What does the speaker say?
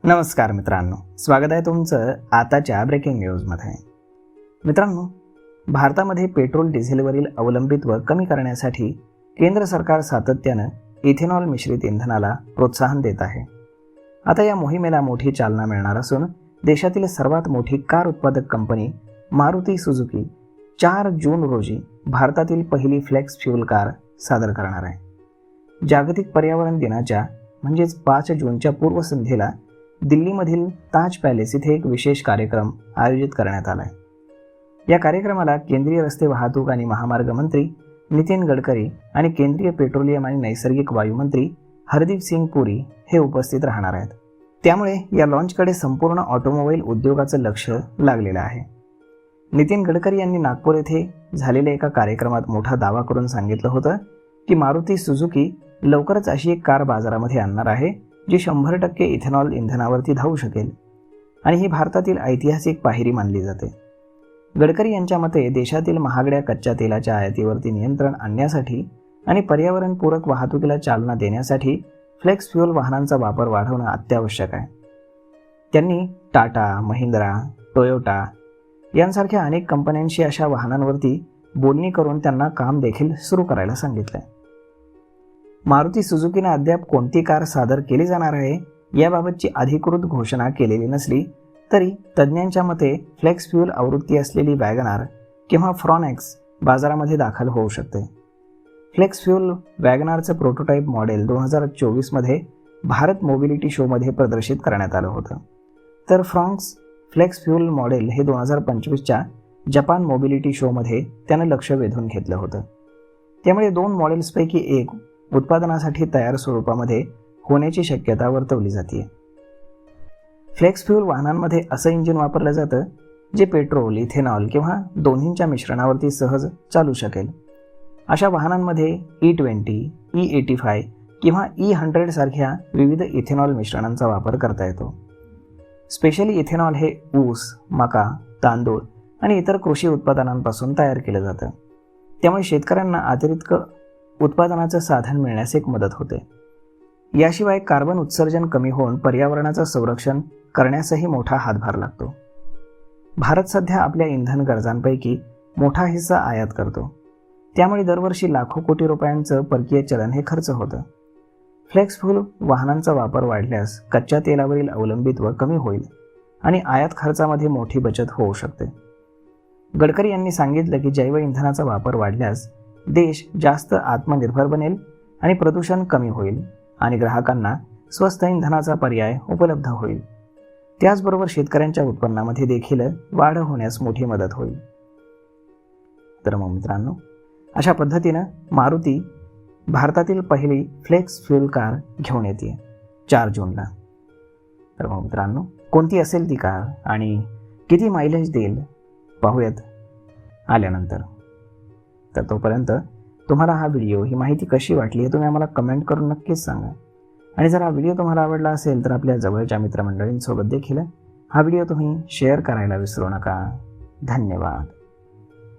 नमस्कार मित्रांनो, स्वागत आहे तुमचं आताच्या ब्रेकिंग न्यूजमध्ये. मित्रांनो, भारतामध्ये पेट्रोल डिझेलवरील अवलंबित्व कमी करण्यासाठी केंद्र सरकार सातत्यानं इथेनॉल मिश्रित इंधनाला प्रोत्साहन देत आहे. आता या मोहिमेला मोठी चालना मिळणार असून देशातील सर्वात मोठी कार उत्पादक कंपनी मारुती सुझुकी 4 जून रोजी भारतातील पहिली फ्लेक्स फ्यूल कार सादर करणार आहे. जागतिक पर्यावरण दिनाच्या म्हणजेच 5 जूनच्या पूर्वसंध्येला दिल्लीमधील ताज पॅलेस इथे एक विशेष कार्यक्रम आयोजित करण्यात आला आहे. या कार्यक्रमाला केंद्रीय रस्ते वाहतूक आणि महामार्ग मंत्री नितीन गडकरी आणि केंद्रीय पेट्रोलियम आणि नैसर्गिक वायू मंत्री हरदीप सिंग पुरी हे उपस्थित राहणार आहेत. त्यामुळे या लॉन्चकडे संपूर्ण ऑटोमोबाईल उद्योगाचं लक्ष लागलेलं आहे. नितीन गडकरी यांनी नागपूर येथे झालेल्या एका कार्यक्रमात मोठा दावा करून सांगितलं होतं की मारुती सुझुकी लवकरच अशी एक कार बाजारामध्ये आणणार आहे जी 100% इथेनॉल इंधनावरती धावू शकेल आणि ही भारतातील ऐतिहासिक पायरी मानली जाते. गडकरी यांच्या मते देशातील महागड्या कच्च्या तेलाच्या आयातीवरती नियंत्रण आणण्यासाठी आणि पर्यावरणपूरक वाहतुकीला चालना देण्यासाठी फ्लेक्स फ्यूल वाहनांचा वापर वाढवणं अत्यावश्यक आहे. त्यांनी टाटा, महिंद्रा, टोयोटा यांसारख्या अनेक कंपन्यांशी अशा वाहनांवरती बोलणी करून त्यांना काम देखील सुरू करायला सांगितलं. मारुती सुझुकीने अद्याप कोणती कार सादर केली जाणार आहे याबाबतची अधिकृत घोषणा केलेली नसली तरी तज्ज्ञांच्या मते फ्लेक्स फ्यूल आवृत्ती असलेली वॅगनार किंवा फ्रॉनेक्स बाजारामध्ये दाखल होऊ शकते. फ्लेक्स फ्यूल वॅगनारचं प्रोटोटाईप मॉडेल 2024 मध्ये भारत मोबिलिटी शोमध्ये प्रदर्शित करण्यात आलं होतं, तर फ्लेक्स फ्यूल मॉडेल हे 2025च्या जपान मोबिलिटी शोमध्ये त्यानं लक्ष वेधून घेतलं होतं. त्यामुळे 2 मॉडेल्सपैकी एक उत्पादनासाठी तयार स्वरूपामध्ये होण्याची शक्यता वर्तवली जाते. फ्लेक्स फ्यूल वाहनांमध्ये असं इंजिन वापरलं जातं जे पेट्रोल, इथेनॉल किंवा दोन्हींच्या मिश्रणावरती सहज चालू शकेल. अशा वाहनांमध्ये E20, E85 किंवा E100 सारख्या विविध इथेनॉल मिश्रणांचा वापर करता येतो. स्पेशली इथेनॉल हे ऊस, मका, तांदूळ आणि इतर कृषी उत्पादनांपासून तयार केलं जातं. त्यामुळे शेतकऱ्यांना अतिरिक्त उत्पादनाचं साधन मिळण्यास एक मदत होते. याशिवाय कार्बन उत्सर्जन कमी होऊन पर्यावरणाचं संरक्षण करण्यासही मोठा हातभार लागतो. भारत सध्या आपल्या इंधन गरजांपैकी मोठा हिस्सा आयात करतो. त्यामुळे दरवर्षी लाखो कोटी रुपयांचं परकीय चलन हे खर्च होतं. फ्लेक्स फ्यूल वाहनांचा वापर वाढल्यास कच्च्या तेलावरील अवलंबित्व कमी होईल आणि आयात खर्चामध्ये मोठी बचत होऊ शकते. गडकरी यांनी सांगितलं की जैव इंधनाचा वापर वाढल्यास देश जास्त आत्मनिर्भर बनेल आणि प्रदूषण कमी होईल आणि ग्राहकांना स्वस्त इंधनाचा पर्याय उपलब्ध होईल. त्याचबरोबर शेतकऱ्यांच्या उत्पन्नामध्ये देखील वाढ होण्यास मोठी मदत होईल. तर मग मित्रांनो, अशा पद्धतीनं मारुती भारतातील पहिली फ्लेक्स फ्यूल कार घेऊन येते 4 जूनला. तर मग मित्रांनो, कोणती असेल ती कार आणि किती मायलेज देईल पाहूयात आल्यानंतर. तर तोपर्यंत तुम्हाला हा व्हिडिओ, ही माहिती कशी वाटली हे तुम्ही आम्हाला कमेंट करून नक्कीच सांगा. आणि जर हा व्हिडिओ तुम्हाला आवडला असेल तर आपल्या जवळच्या मित्रमंडळींसोबत देखील हा व्हिडिओ तुम्ही शेअर करायला विसरू नका. धन्यवाद.